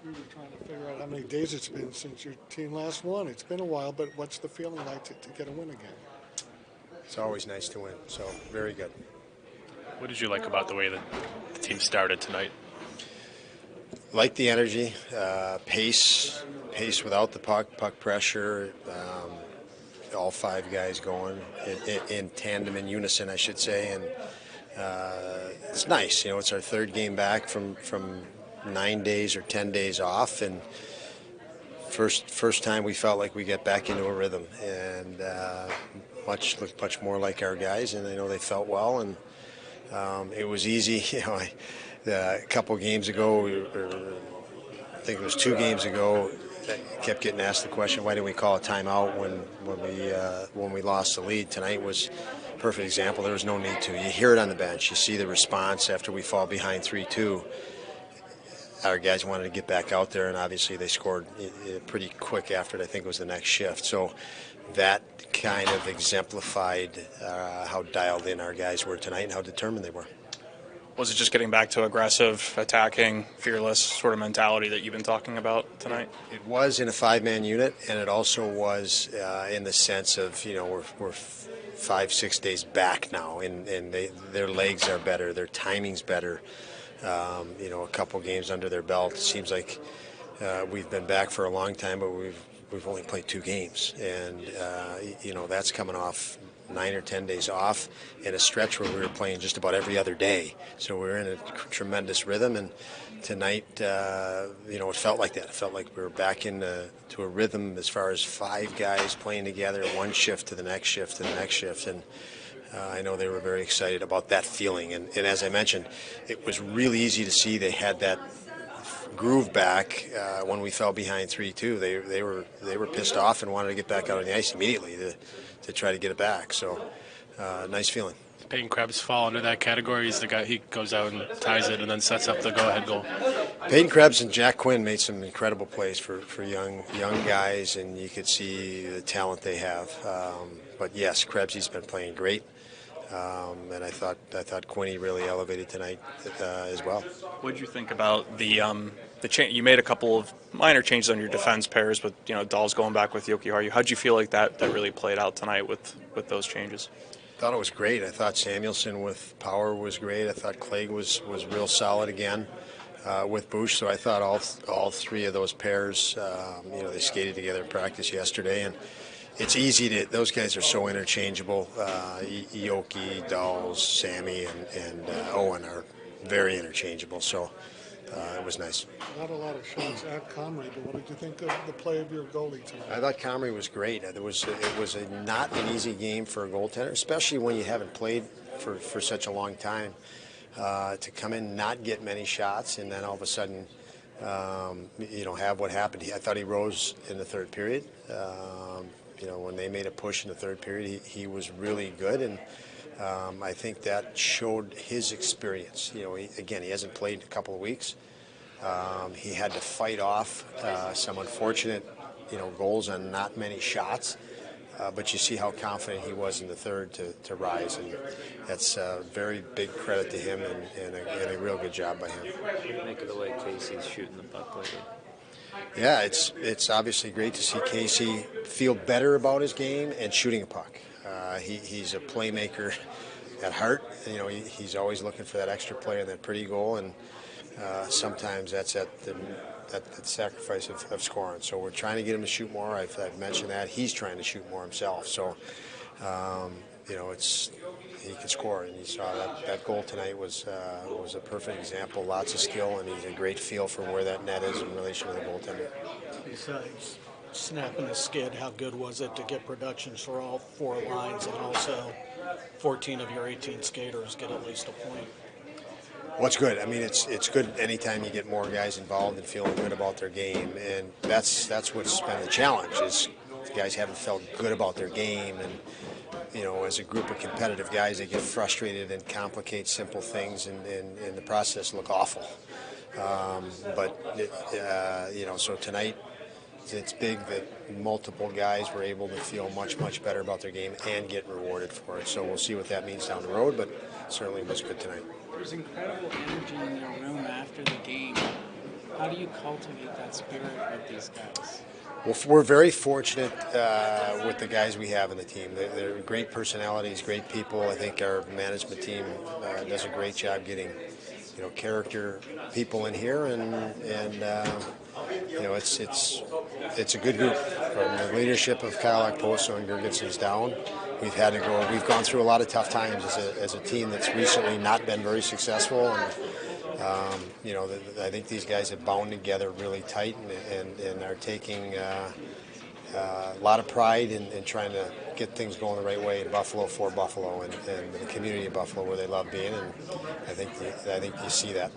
We were trying to figure out how many days it's been since your team last won. It's been a while, but what's the feeling like to get a win again? It's always nice to win, so very good. What did you like about the way that the team started tonight? Like the energy, pace without the puck pressure. All five guys going in tandem, in unison, I should say, and it's nice. You know, it's our third game back from 9 days or 10 days off, and first time we felt like we get back into a rhythm, and looked much more like our guys, and I know they felt well, and it was easy. You know, a couple games ago, I think it was 2 games ago, I kept getting asked the question, why didn't we call a timeout when we lost the lead? Tonight was a perfect example. There was no need to. You hear it on the bench. You see the response after we fall behind 3-2. Our guys wanted to get back out there, and obviously they scored pretty quick after it. I think it was the next shift. So that kind of exemplified how dialed in our guys were tonight and how determined they were. Was it just getting back to aggressive, attacking, fearless sort of mentality that you've been talking about tonight? It was in a 5-man unit, and it also was in the sense of, you know, we're 5-6 days back now, and their legs are better, their timing's better. You know, a couple games under their belt. It seems like we've been back for a long time, but we've only played 2 games, and you know, that's coming off 9 or 10 days off in a stretch where we were playing just about every other day. So we were in a tremendous rhythm, and tonight, you know, it felt like that. It felt like we were back to a rhythm as far as 5 guys playing together, one shift to the next shift to the next shift, and I know they were very excited about that feeling. And as I mentioned, it was really easy to see they had that groove back when we fell behind 3-2. They were pissed off and wanted to get back out on the ice immediately to try to get it back. So nice feeling. Peyton Krebs fall into that category. He's the guy, he goes out and ties it and then sets up the go-ahead goal. Peyton Krebs and Jack Quinn made some incredible plays for young guys, and you could see the talent they have. But yes, Krebs, he's been playing great. And I thought Quinny really elevated tonight as well. What did you think about the change? You made a couple of minor changes on your defense pairs, but you know, Dahl's going back with Jokiharju. How'd you feel like that really played out tonight with those changes? I thought it was great. I thought Samuelson with power was great. I thought Clegg was real solid again with Bush. So I thought all 3 of those pairs, you know, they skated together in practice yesterday, and it's easy those guys are so interchangeable. Yoki, Dahls, Sammy, and Owen are very interchangeable. So it was nice. Not a lot of shots at Comrie, but what did you think of the play of your goalie tonight? I thought Comrie was great. It was not an easy game for a goaltender, especially when you haven't played for such a long time. To come in, not get many shots, and then all of a sudden, you know, have what happened. I thought he rose in the third period. You know, when they made a push in the third period, he was really good, and I think that showed his experience. You know, he hasn't played in a couple of weeks. He had to fight off some unfortunate, you know, goals on not many shots, but you see how confident he was in the third to rise, and that's a very big credit to him, and a real good job by him. What do you make of the way Casey's shooting the puck lately? Yeah, it's obviously great to see Casey feel better about his game and shooting a puck. He's a playmaker at heart. You know, he's always looking for that extra play and that pretty goal, and sometimes that's at the sacrifice of scoring. So we're trying to get him to shoot more. I've mentioned that. He's trying to shoot more himself. So, you know, he can score, and you saw that goal tonight was a perfect example. Lots of skill, and he's a great feel for where that net is in relation to the goaltender. Besides snapping the skid, how good was it to get productions for all 4 lines, and also 14 of your 18 skaters get at least a point? Well, it's good. I mean, it's good anytime you get more guys involved and feeling good about their game, and that's what's been the challenge, is the guys haven't felt good about their game, and you know, as a group of competitive guys, they get frustrated and complicate simple things, and in the process look awful. You know, so tonight it's big that multiple guys were able to feel much better about their game and get rewarded for it. So we'll see what that means down the road, but certainly was good tonight. There's incredible energy in their room after the game. How do you cultivate that spirit with these guys? Well, we're very fortunate with the guys we have in the team. They're great personalities, great people. I think our management team does a great job getting, character people in here, and it's a good group. From the leadership of Kyle Okposo and Gergenson's down, we've gone through a lot of tough times as a team that's recently not been very successful, and I think these guys have bound together really tight and are taking a lot of pride in trying to get things going the right way in Buffalo for Buffalo and the community of Buffalo where they love being, and I think you see that.